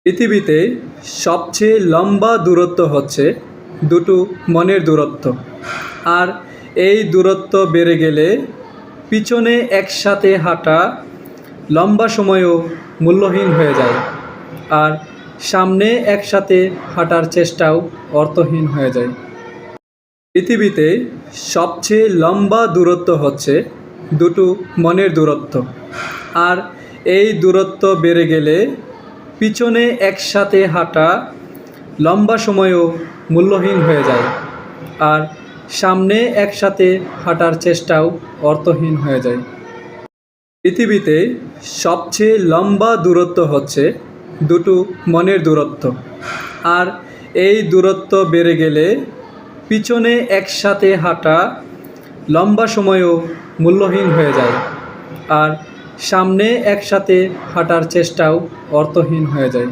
পৃথিবীতে সবচেয়ে লম্বা দূরত্ব হচ্ছে দুটো মনের দূরত্ব। আর এই দূরত্ব বেড়ে গেলে পিছনে একসাথে হাঁটা লম্বা সময়ও মূল্যহীন হয়ে যায়, আর সামনে একসাথে হাঁটার চেষ্টাও অর্থহীন হয়ে যায়। পৃথিবীতে সবচেয়ে লম্বা দূরত্ব হচ্ছে দুটো মনের দূরত্ব। আর এই দূরত্ব বেড়ে গেলে পিছনে একসাথে হাঁটা লম্বা সময়ও মূল্যহীন হয়ে যায়, আর সামনে একসাথে হাঁটার চেষ্টাও অর্থহীন হয়ে যায়। পৃথিবীতে সবচেয়ে লম্বা দূরত্ব হচ্ছে দুটো মনের দূরত্ব। আর এই দূরত্ব বেড়ে গেলে পিছনে একসাথে হাঁটা লম্বা সময়ও মূল্যহীন হয়ে যায়, আর সামনে একসাথে হাঁটার চেষ্টাও অর্থহীন হয়ে যায়।